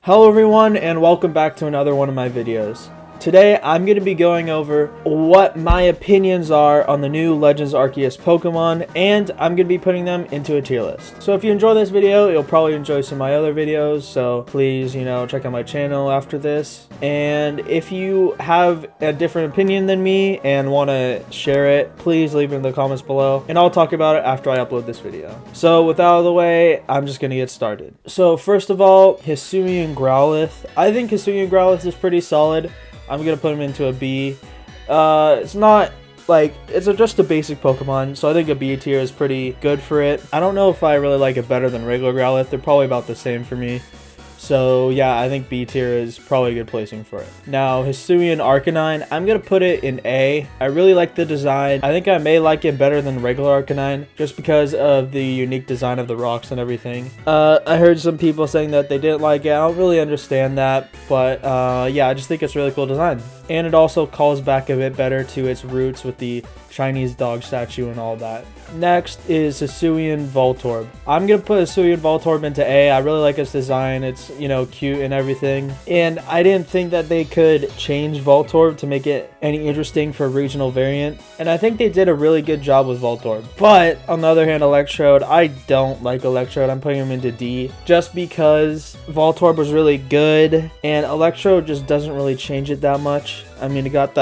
Hello everyone and welcome back to another one of my videos. Today I'm going to be going over what my opinions are on the new Legends Arceus Pokemon, and I'm going to be putting them into a tier list. So if you enjoy this video, you'll probably enjoy some of my other videos, so please, check out my channel after this. And if you have a different opinion than me and want to share it, please leave it in the comments below, and I'll talk about it after I upload this video. So with that out of the way, I'm just going to get started. So first of all, Hisuian Growlithe. I think Hisuian Growlithe is pretty solid. I'm gonna put him into a B. It's not like it's just a basic Pokemon, so I think a B tier is pretty good for it. I don't know if I really like it better than regular Growlithe. They're probably about the same for me. So yeah, I think B tier is probably a good placing for it. Now, Hisuian Arcanine, I'm going to put it in A. I really like the design. I think I may like it better than regular Arcanine just because of the unique design of the rocks and everything. I heard some people saying that they didn't like it. I don't really understand that, but yeah, I just think it's a really cool design. And it also calls back a bit better to its roots with the Chinese dog statue and all that. Next is Hisuian Voltorb. I'm going to put Hisuian Voltorb into A. I really like its design. It's, cute and everything. And I didn't think that they could change Voltorb to make it any interesting for a regional variant. And I think they did a really good job with Voltorb. But on the other hand, Electrode, I don't like Electrode. I'm putting him into D just because Voltorb was really good and Electrode just doesn't really change it that much. I mean, it got the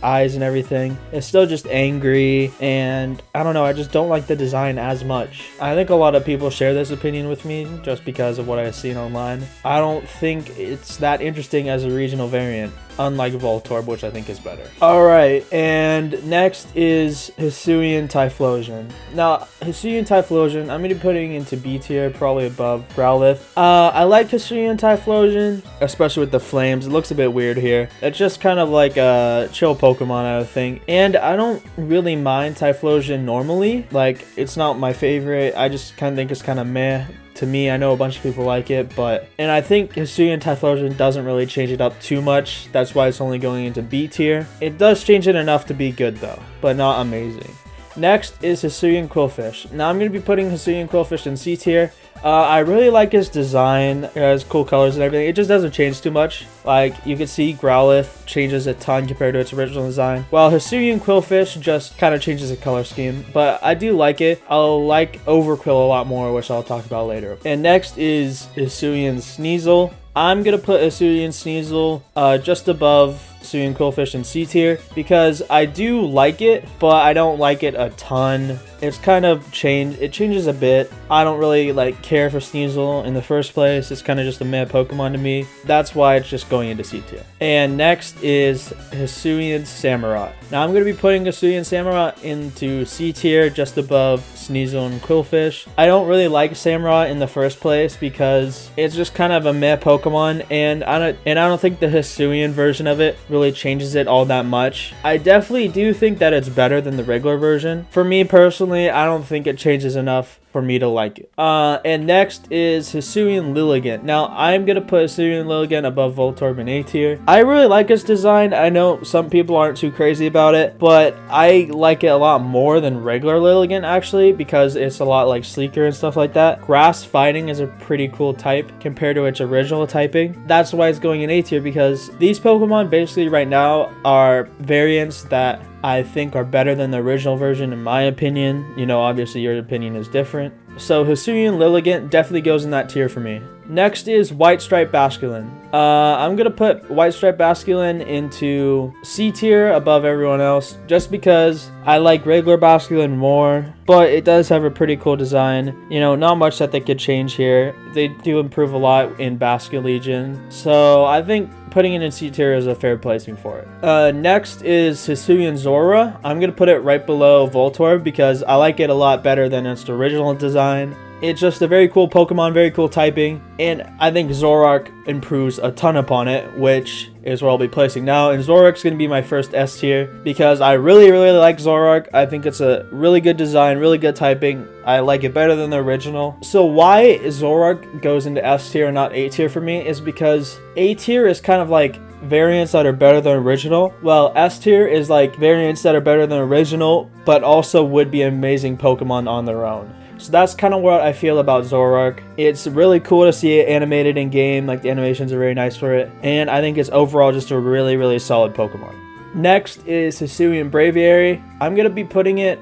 eyes and everything. It's still just angry, and I don't know, I just don't like the design as much. I think a lot of people share this opinion with me just because of what I've seen online. I don't think it's that interesting as a regional variant, unlike Voltorb, which I think is better. Alright, and next is Hisuian Typhlosion. Now, Hisuian Typhlosion, I'm going to be putting into B tier, probably above Growlithe. I like Hisuian Typhlosion, especially with the flames. It looks a bit weird here. It's just kind of like a chill Pokemon, I would think. And I don't really mind Typhlosion normally. Like, it's not my favorite. I just kind of think it's kind of meh. To me, I know a bunch of people like it, and I think Hisuian Typhlosion doesn't really change it up too much. That's why it's only going into B tier. It does change it enough to be good though, but not amazing. Next is Hisuian Quillfish. Now I'm going to be putting Hisuian Quillfish in C tier. I really like his design. It has cool colors and everything. It just doesn't change too much. Like, you can see Growlithe changes a ton compared to its original design, while Hisuian Quillfish just kind of changes the color scheme. But I do like it. I'll like Overqwil a lot more, which I'll talk about later. And next is Hisuian Sneasel. I'm going to put Hisuian Sneasel just above Hisuian Quillfish in C tier because I do like it, but I don't like it a ton. It's kind of changed. It changes a bit. I don't really care for Sneasel in the first place. It's kind of just a meh Pokemon to me. That's why it's just going into C tier. And next is Hisuian Samurott. Now I'm going to be putting Hisuian Samurott into C tier just above Sneasel and Quillfish. I don't really like Samurott in the first place because it's just kind of a meh Pokemon, and I don't think the Hisuian version of it really changes it all that much. I definitely do think that it's better than the regular version. For me personally, I don't think it changes enough for me to like it. And next is Hisuian Lilligant. Now, I'm going to put Hisuian Lilligant above Voltorb in A tier. I really like its design. I know some people aren't too crazy about it, but I like it a lot more than regular Lilligant, actually, because it's a lot sleeker and stuff like that. Grass Fighting is a pretty cool type compared to its original typing. That's why it's going in A tier, because these Pokemon basically right now are variants that I think are better than the original version in my opinion. Obviously your opinion is different. So Hisuian Lilligant definitely goes in that tier for me. Next is White Stripe Basculin. I'm going to put White Stripe Basculin into C tier above everyone else just because I like regular Basculin more, but it does have a pretty cool design. Not much that they could change here. They do improve a lot in Basculegion, so I think putting it in C tier is a fair placing for it. Next is Hisuian Zora. I'm going to put it right below Voltorb because I like it a lot better than its original design. It's just a very cool Pokemon, very cool typing, and I think Zoroark improves a ton upon it, which is where I'll be placing now. And Zoroark's going to be my first S tier because I really like Zoroark. I think it's a really good design, really good typing. I like it better than the original. So why Zoroark goes into S tier and not A tier for me is because A tier is kind of like variants that are better than original, while S tier is like variants that are better than original, but also would be amazing Pokemon on their own. So that's kind of what I feel about Zoroark. It's really cool to see it animated in game, like the animations are very nice for it, and I think it's overall just a really, really solid Pokemon. Next is Hisuian Braviary. I'm going to be putting it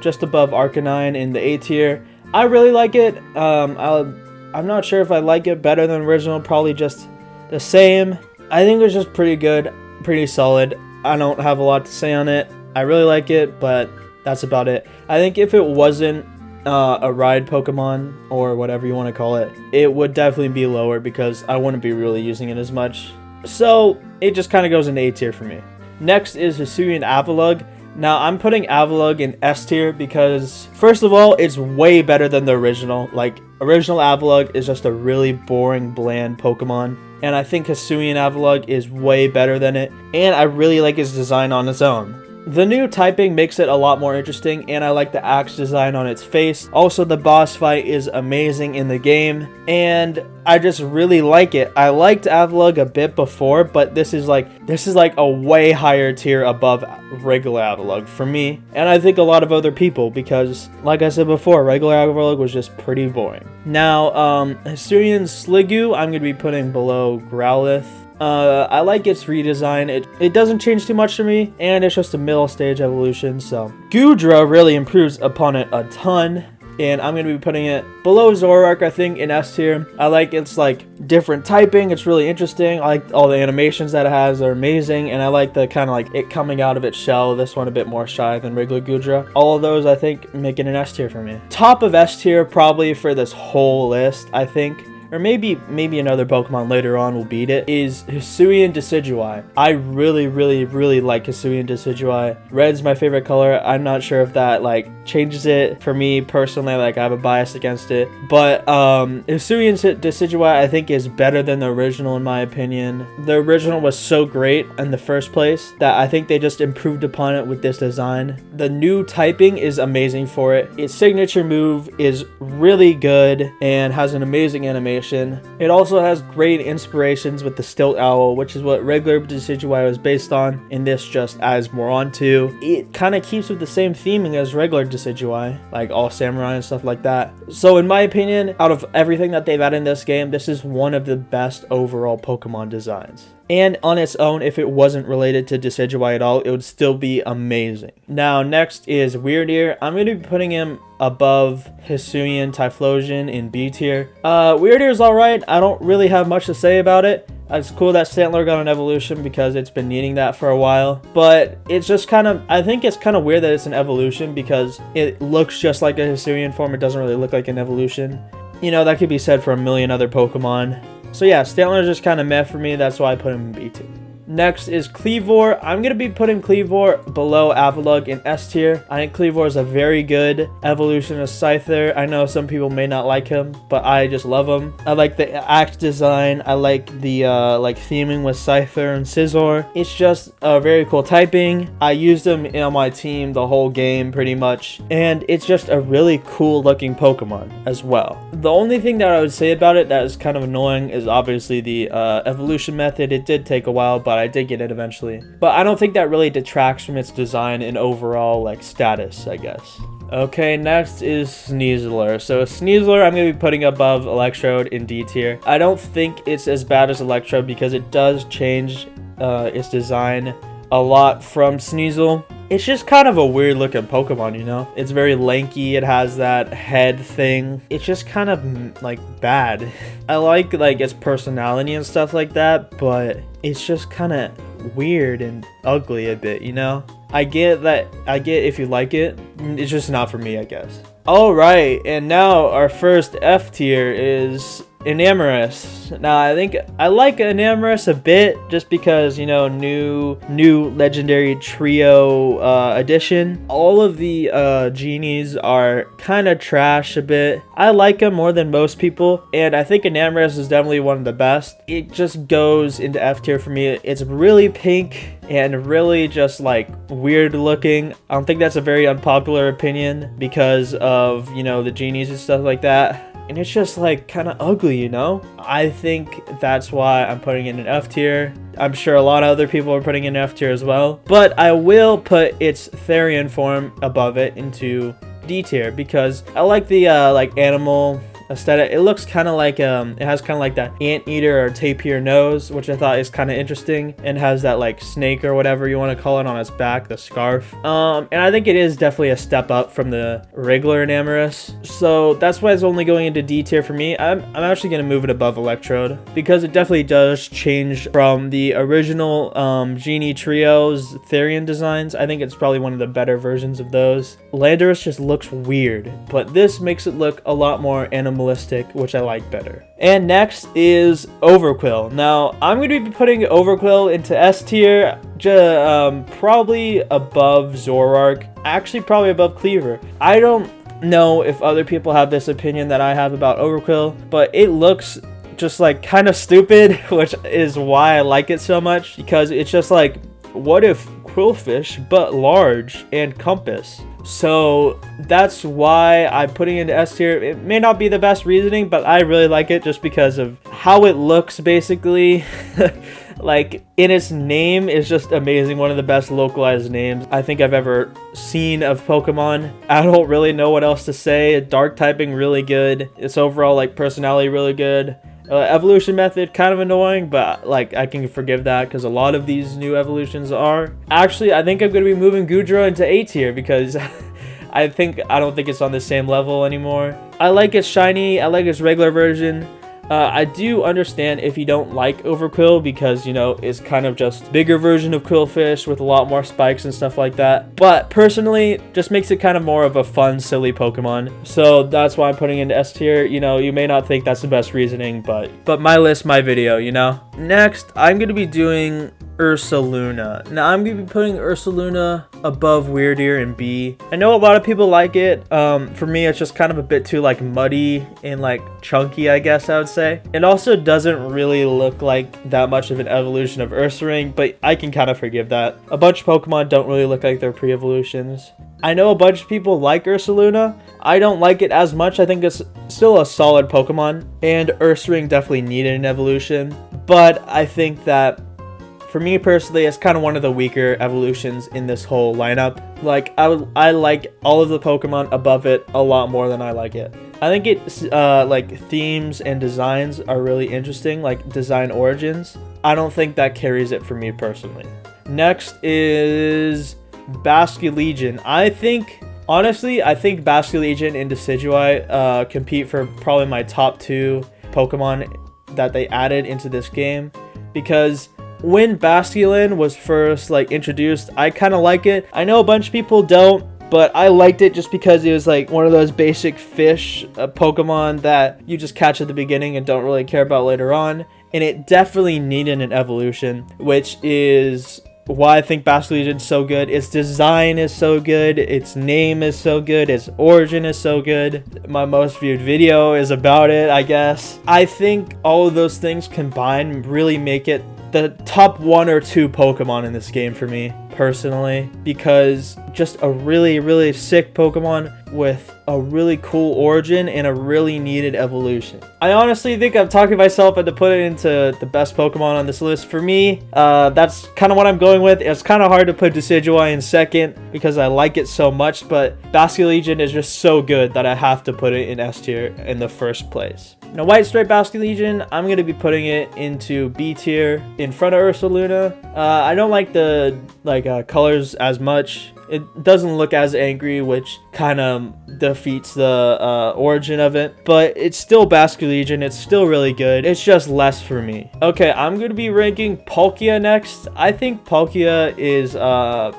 just above Arcanine in the A tier. I really like it. I'm not sure if I like it better than original, probably just the same. I think it's just pretty good, pretty solid. I don't have a lot to say on it. I really like it, but that's about it. I think if it wasn't a ride Pokemon, or whatever you want to call it, it would definitely be lower because I wouldn't be really using it as much. So it just kind of goes into A tier for me. Next is Hisuian Avalugg. Now I'm putting Avalugg in S tier because, first of all, it's way better than the original. Like, original Avalugg is just a really boring, bland Pokemon, and I think Hisuian Avalugg is way better than it, and I really like its design on its own. The new typing makes it a lot more interesting, and I like the axe design on its face. Also, the boss fight is amazing in the game, and I just really like it. I liked Avalugg a bit before, but this is like a way higher tier above regular Avalugg for me, and I think a lot of other people, because like I said before, regular Avalugg was just pretty boring. Now, Hisuian Sliggoo, I'm going to be putting below Growlithe. I like its redesign. It doesn't change too much for me, and it's just a middle stage evolution, so. Goodra really improves upon it a ton, and I'm going to be putting it below Zoroark, I think, in S tier. I like its, like, different typing. It's really interesting. I like all the animations that it has. They're amazing, and I like the kind of, like, it coming out of its shell. This one a bit more shy than regular Goodra. All of those, I think, make it an S tier for me. Top of S tier, probably, for this whole list, I think, or maybe another Pokemon later on will beat it, is Hisuian Decidueye. I really like Hisuian Decidueye. Red's my favorite color. I'm not sure if that, like, changes it for me personally. Like, I have a bias against it. But Hisuian Decidueye, I think, is better than the original, in my opinion. The original was so great in the first place that I think they just improved upon it with this design. The new typing is amazing for it. Its signature move is really good and has an amazing animation. It also has great inspirations with the Stilt Owl, which is what regular Decidueye was based on, and this just adds more onto. It kind of keeps with the same theming as regular Decidueye, like all samurai and stuff like that. So in my opinion, out of everything that they've added in this game, this is one of the best overall Pokemon designs. And on its own, if it wasn't related to Decidueye at all, it would still be amazing. Now, next is Weirdeer. I'm going to be putting him above Hisuian Typhlosion in B tier. Weirdeer is alright. I don't really have much to say about it. It's cool that Stantler got an evolution because it's been needing that for a while. But it's just kind of, I think it's kind of weird that it's an evolution because it looks just like a Hisuian form. It doesn't really look like an evolution. You know, that could be said for a million other Pokemon. So yeah, Stantler is just kind of meh for me. That's why I put him in B tier. Next is Kleavor. I'm going to be putting Kleavor below Avalugg in S tier. I think Kleavor is a very good evolution of Scyther. I know some people may not like him, but I just love him. I like the axe design. I like the like theming with Scyther and Scizor. It's just a very cool typing. I used him on my team the whole game pretty much, and it's just a really cool looking Pokemon as well. The only thing that I would say about it that is kind of annoying is obviously the evolution method. It did take a while, but I did get it eventually. But I don't think that really detracts from its design and overall, like, status, I guess. Okay, next is Sneasler. So Sneasler, I'm going to be putting above Electrode in D tier. I don't think it's as bad as Electrode because it does change its design a lot from Sneasel. It's just kind of a weird looking Pokemon, you know? It's very lanky. It has that head thing. It's just kind of, like, bad. I like its personality and stuff like that, but it's just kind of weird and ugly a bit, you know? I get if you like it. It's just not for me, I guess. Alright, and now our first F tier is Enamorus. Now, I think I like Enamorus a bit just because, you know, new legendary trio edition. All of the genies are kind of trash a bit. I like them more than most people, and I think Enamorus is definitely one of the best. It just goes into F tier for me. It's really pink and really just, like, weird looking. I don't think that's a very unpopular opinion because of, you know, the genies and stuff like that. And it's just, like, kind of ugly, you know? I think that's why I'm putting it in an F tier. I'm sure a lot of other people are putting it in F tier as well. But I will put its Therian form above it into D tier because I like the like animal aesthetic. It looks kind of like it has kind of like that anteater or tapir nose, which I thought is kind of interesting, and has that like snake or whatever you want to call it on its back, the scarf. And I think it is definitely a step up from the regular Enamorus, so that's why it's only going into D tier for me. I'm actually going to move it above Electrode because it definitely does change from the original Genie Trio's Therian designs. I think it's probably one of the better versions of those. Landorus just looks weird, but this makes it look a lot more animalistic, which I like better. And next is Overquill. Now, I'm going to be putting Overquill into S tier, probably above Zoroark, actually probably above Cleaver. I don't know if other people have this opinion that I have about Overquill, but it looks just like kind of stupid, which is why I like it so much, because it's just like, what if Quillfish but large and compass? So that's why I'm putting it into S tier. It may not be the best reasoning, but I really like it just because of how it looks, basically. Like, in its name is just amazing. One of the best localized names I think I've ever seen of Pokemon. I don't really know what else to say. Dark typing really good. Its overall like personality really good. Evolution method kind of annoying, but like I can forgive that because a lot of these new evolutions are. Actually, I think I'm going to be moving Goodra into A tier because I don't think it's on the same level anymore. I like its shiny. I like its regular version. I do understand if you don't like Overquill because, you know, it's kind of just bigger version of Quillfish with a lot more spikes and stuff like that. But personally, just makes it kind of more of a fun, silly Pokemon. So that's why I'm putting it into S tier. You know, you may not think that's the best reasoning, but my list, my video, you know. Next, I'm going to be doing Ursaluna. Now, I'm going to be putting Ursaluna above Weirdeer in B. I know a lot of people like it. For me, it's just kind of a bit too like muddy and like chunky, I guess I would say. It also doesn't really look like that much of an evolution of Ursaring, but I can kind of forgive that. A bunch of Pokemon don't really look like they're pre-evolutions. I know a bunch of people like Ursaluna. I don't like it as much. I think it's still a solid Pokemon, and Ursaring definitely needed an evolution, but I think that for me personally, it's kind of one of the weaker evolutions in this whole lineup. Like, I like all of the Pokemon above it a lot more than I like it. I think it's like themes and designs are really interesting, like design origins. I don't think that carries it for me personally. Next is Basculegion. Honestly, I think Basculegion and Decidueye compete for probably my top 2 Pokemon that they added into this game, because when Basculin was first like introduced, I kind of like it. I know a bunch of people don't, but I liked it just because it was like one of those basic fish Pokemon that you just catch at the beginning and don't really care about later on. And it definitely needed an evolution, which is why I think Basculegion is so good. Its design is so good, its name is so good, its origin is so good. My most viewed video is about it, I guess. I think all of those things combined really make it the top 1 or 2 Pokemon in this game for me personally, because just a really, really sick Pokemon with a really cool origin and a really needed evolution. I honestly think I'm talking to myself and to put it into the best Pokemon on this list. For me, that's kind of what I'm going with. It's kind of hard to put Decidueye in second because I like it so much, but Basculegion is just so good that I have to put it in S tier in the first place. Now, White Stripe Basculegion, I'm going to be putting it into B tier in front of Ursaluna. I don't like the colors as much. It doesn't look as angry, which kind of defeats the origin of it, but it's still Basculegion. It's still really good. It's just less for me. Okay, I'm going to be ranking Palkia next. I think Palkia is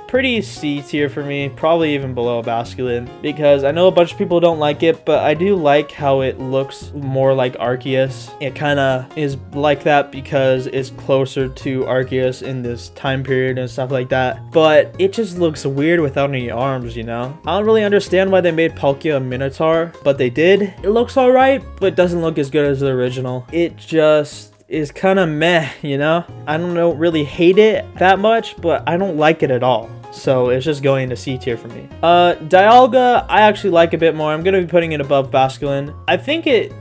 pretty C tier for me, probably even below Basculin, because I know a bunch of people don't like it, but I do like how it looks more like Arceus. It kind of is like that because it's closer to Arceus in this time period and stuff like that, but it just looks weird without any arms, you know? I don't really understand why they made Palkia a Minotaur, but they did. It looks alright, but it doesn't look as good as the original. It just is kind of meh, you know? I don't really hate it that much, but I don't like it at all. so it's just going to C tier for me. Dialga, I actually like a bit more. I'm gonna be putting it above Basculin. I think it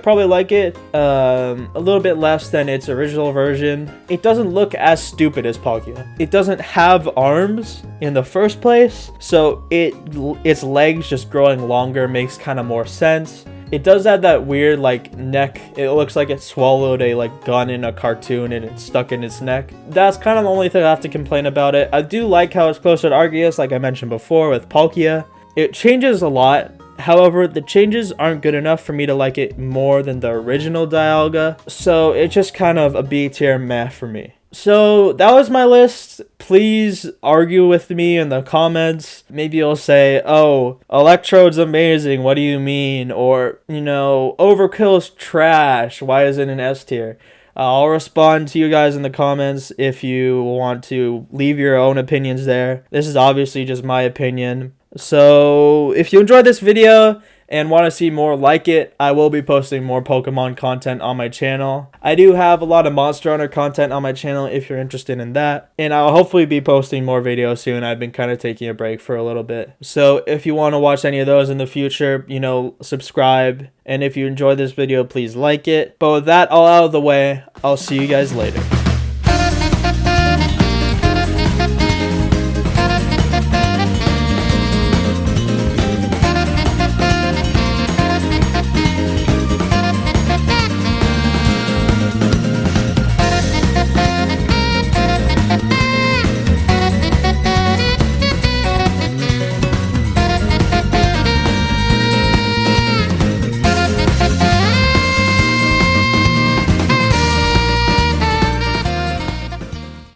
probably like it a little bit less than its original version. It doesn't look as stupid as Palkia. It doesn't have arms in the first place, so its legs just growing longer makes kind of more sense. It does have that weird like neck. It looks like it swallowed a like gun in a cartoon and it's stuck in its neck. That's kind of the only thing I have to complain about it. I do like how it's closer to Arceus, like I mentioned before with Palkia. It changes a lot. However, the changes aren't good enough for me to like it more than the original Dialga. So it's just kind of a B tier meh for me. So that was my list. Please argue with me in the comments. Maybe you'll say, oh, Electrode's amazing, what do you mean? Or, you know, Overkill's trash, why is it an S tier? I'll respond to you guys in the comments if you want to leave your own opinions there. This is obviously just my opinion. So if you enjoyed this video and want to see more like it, I will be posting more Pokemon content on my channel. I do have a lot of Monster Hunter content on my channel if you're interested in that. And I'll hopefully be posting more videos soon. I've been kind of taking a break for a little bit. So if you want to watch any of those in the future, you know, subscribe. And if you enjoyed this video, please like it. But with that all out of the way, I'll see you guys later.